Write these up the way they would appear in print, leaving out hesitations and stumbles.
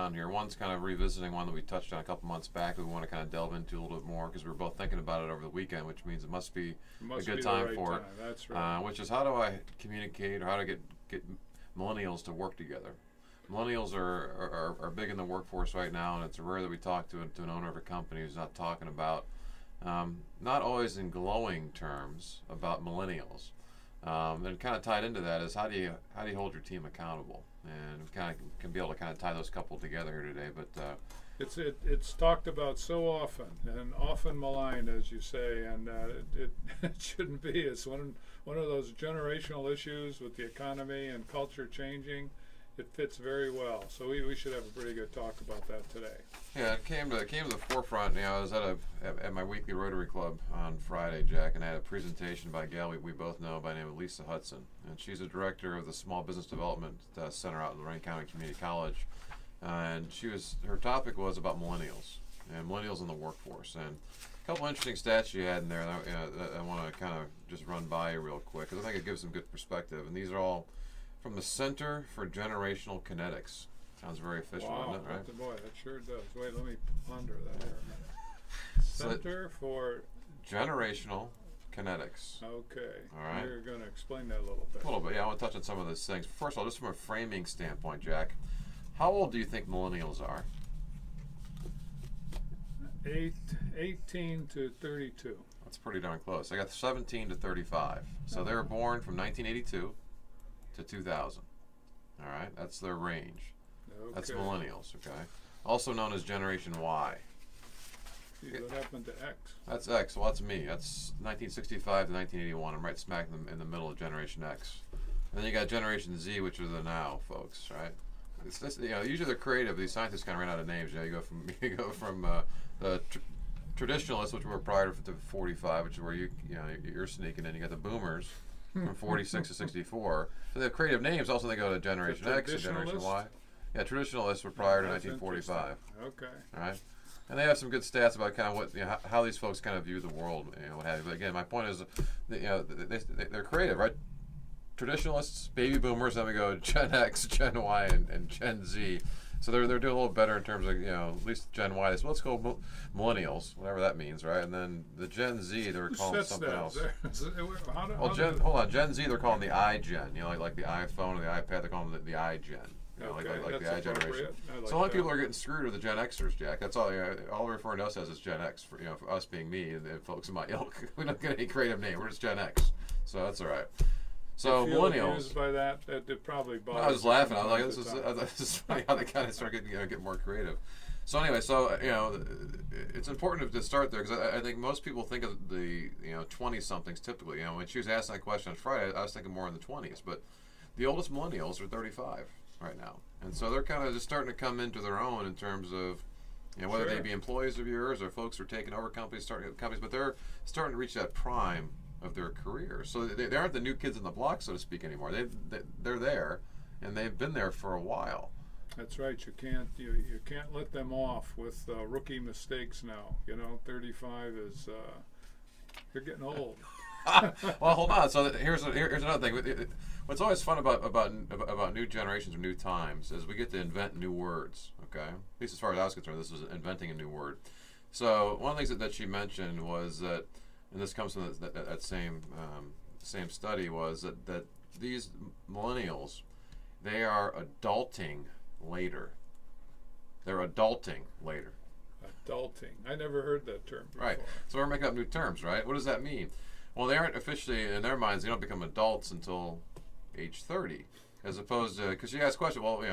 on here. One's kind of revisiting one that we touched on a couple months back that we want to kind of delve into a little bit more because we were both thinking about it over the weekend, which means it must be a good time for it. That's right. Which is how do I communicate or how to get millennials to work together. Millennials are big in the workforce right now, and it's rare that we talk to an owner of a company who's not talking about, not always in glowing terms, about millennials. And kind of tied into that is how do you hold your team accountable? And we kind of can be able to kind of tie those couple together here today. But it's talked about so often and often maligned, as you say, and it shouldn't be. It's one of those generational issues with the economy and culture changing. It fits very well, so we should have a pretty good talk about that today. Yeah, it came to the forefront. I was at my weekly Rotary Club on Friday, Jack, and I had a presentation by a gal we both know by the name of Lisa Hutson, and she's a director of the Small Business Development Center out at Lorain County Community College, and her topic was about millennials and millennials in the workforce, and a couple interesting stats she had in there that I want to kind of just run by you real quick because I think it gives some good perspective, and these are all from the Center for Generational Kinetics. Sounds very official, wow, doesn't it, right? Boy, that sure does. Wait, let me ponder that here a minute. Center for Generational Kinetics. Okay. All right. You're going to explain that a little bit. A little bit, yeah. I want to touch on some of those things. First of all, just from a framing standpoint, Jack, how old do you think millennials are? 18 to 32. That's pretty darn close. I got 17 to 35. So they were born from 1982 to 2000. All right, that's their range. Okay. That's millennials, okay? Also known as Generation Y. Gee, what happened to X? That's X. Well, that's me. That's 1965 to 1981. I'm right smack in the middle of Generation X. And then you got Generation Z, which are the now folks, right? It's just, usually they're creative. These scientists kind of ran out of names. You go from the traditionalists, which were prior to 45, which is where you're sneaking in. You got the boomers from 46 to 64. So they have creative names. Also, they go to Generation X and Generation Y. Yeah, traditionalists were prior to 1945. Okay. All right. And they have some good stats about kind of what how these folks kind of view the world, what have you. But again, my point is, they're creative, right? Traditionalists, baby boomers, then we go Gen X, Gen Y, and Gen Z. So they're doing a little better in terms of at least Gen Y. So let's go millennials, whatever that means, right? And then the Gen Z, they're calling something else. Hold on, Gen Z, they're calling the iGen. Like the iPhone or the iPad, they're calling the iGen. Okay, like the I generation. Like so a lot of people are getting screwed with the Gen Xers, Jack. That's all. All we're referring to us as is Gen X. For us being me and the folks in my ilk, we don't get any creative name. We're just Gen X. So that's all right. So millennials. By that, it probably bothers. I was laughing. I was like, this is funny how they kind of start getting more creative. So anyway, it's important to start there because I think most people think of the 20-somethings typically. When she was asking that question on Friday, I was thinking more in the 20s, but the oldest millennials are 35 right now, and so they're kind of just starting to come into their own in terms of whether they be employees of yours or folks who are taking over companies, starting companies, but they're starting to reach that prime of their career. So they aren't the new kids on the block, so to speak, anymore. They're there, and they've been there for a while. That's right. You can't let them off with rookie mistakes now. 35 is you're getting old. Well, hold on. So here's another thing. What's always fun about new generations or new times is we get to invent new words. Okay, at least as far as I was concerned, this was inventing a new word. So one of the things that she mentioned was that, and this comes from that same study, was that these millennials, they are adulting later. They're adulting later. Adulting. I never heard that term before. Right. So we're making up new terms, right? What does that mean? Well, they aren't officially, in their minds, they don't become adults until age 30, as opposed to, because you ask the question, well,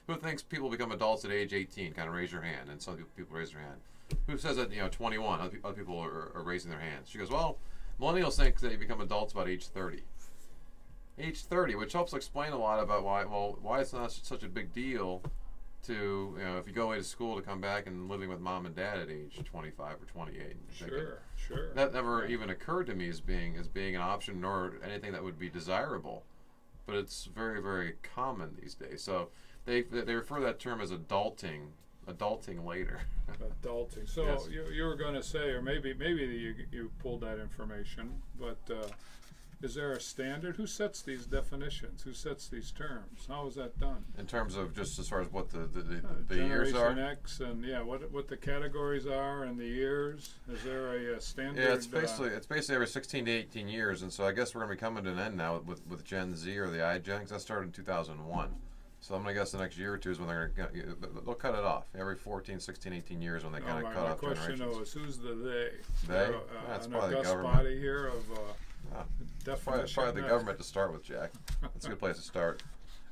who thinks people become adults at age 18? Kind of raise your hand, and some people raise their hand. Who says that 21? Other people are raising their hands. She goes, well, millennials think that you become adults about age 30. Age 30, which helps explain a lot about why it's not such a big deal to if you go away to school to come back and living with mom and dad at age 25 or 28. Sure. That never even occurred to me as being an option nor anything that would be desirable, but it's very, very common these days. So they refer to that term as adulting later. Adulting. So yes. You were going to say, or maybe you pulled that information, but Is there a standard? Who sets these definitions? Who sets these terms? How is that done? In terms of just as far as what the years are? Generation X and what the categories are and the years. Is there a standard? Yeah, it's basically every 16 to 18 years, and so I guess we're going to be coming to an end now with Gen Z or the iGen, because that started in 2001. So I'm going to guess the next year or two is when they'll cut it off. Every 14, 16, 18 years when they kind of cut off generations. My question is, who's the they? They? That's probably the government. Body here of definition. Probably the government to start with, Jack. That's a good place to start.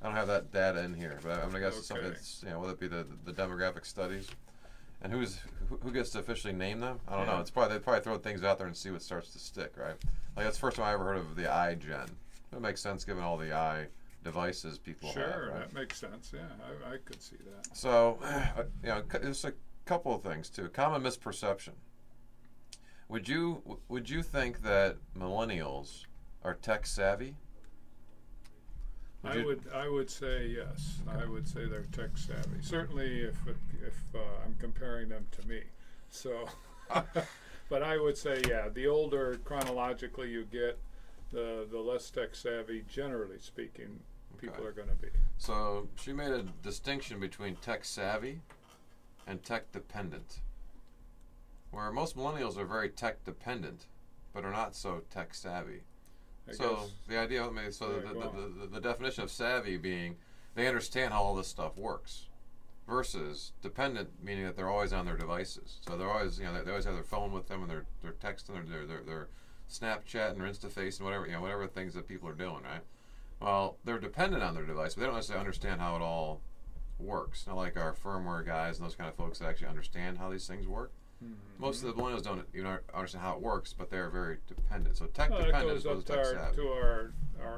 I don't have that data in here, but I'm going to guess it's something. It's, whether it be the demographic studies, and who gets to officially name them? I don't know. It's probably they throw things out there and see what starts to stick, right? Like that's the first time I ever heard of the iGen. It makes sense given all the devices people have. Sure, right? That makes sense. Yeah, I could see that. So, there's a couple of things too. Common misperception. Would you think that millennials are tech savvy? I would say yes. Okay. I would say they're tech savvy. Certainly, if I'm comparing them to me. So, but I would say the older chronologically you get, the less tech savvy, generally speaking, people are going to be. So she made a distinction between tech savvy and tech dependent, where most millennials are very tech dependent, but are not so tech savvy. The idea, the definition of savvy being they understand how all this stuff works, versus dependent meaning that they're always on their devices. So they're always, they always have their phone with them and they're texting, they're Snapchat and InstaFace and whatever things that people are doing, right? Well, they're dependent on their device, but they don't necessarily understand how it all works. Not like our firmware guys and those kind of folks that actually understand how these things work. Mm-hmm. Most of the millennials don't even understand how it works, but they're very dependent. So tech dependent is what tech savvy. To our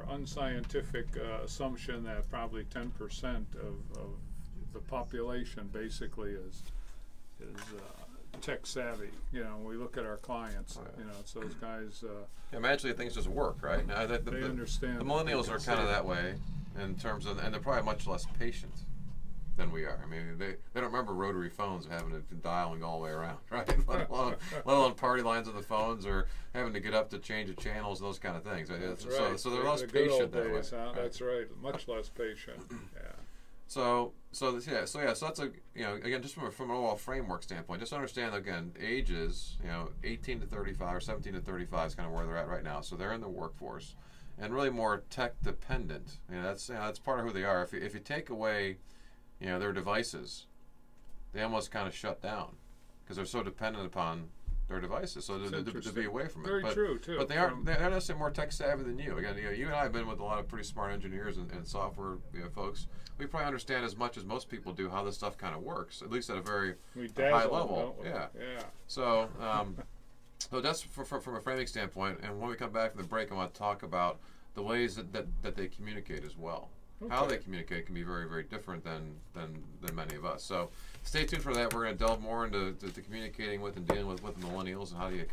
unscientific assumption that probably 10% of the population basically is tech savvy. We look at our clients. It's those guys. Magically things just work, right? Now, they understand. The millennials are kind of that way in terms of, and they're probably much less patient than we are. I mean, they don't remember rotary phones having to dialing all the way around, right? let alone party lines on the phones or having to get up to change the channels and those kind of things. Right. So they're less patient that way. Huh? Right? That's right. Much less patient. Yeah. So that's a again, just from an overall framework standpoint, just understand again, ages 18 to 35 or 17 to 35 is kind of where they're at right now. So they're in the workforce, and really more tech dependent. That's part of who they are. If you take away their devices, they almost kind of shut down because they're so dependent upon their devices. So to be away from it. Very true too. But they're not necessarily more tech savvy than you. Again, you and I have been with a lot of pretty smart engineers and software folks. We probably understand as much as most people do how this stuff kind of works, at least at a very high level. Yeah. So that's from a framing standpoint. And when we come back from the break, I want to talk about the ways that they communicate as well. Okay. How they communicate can be very, very different than many of us. So stay tuned for that. We're going to delve more into communicating with and dealing with millennials and how do you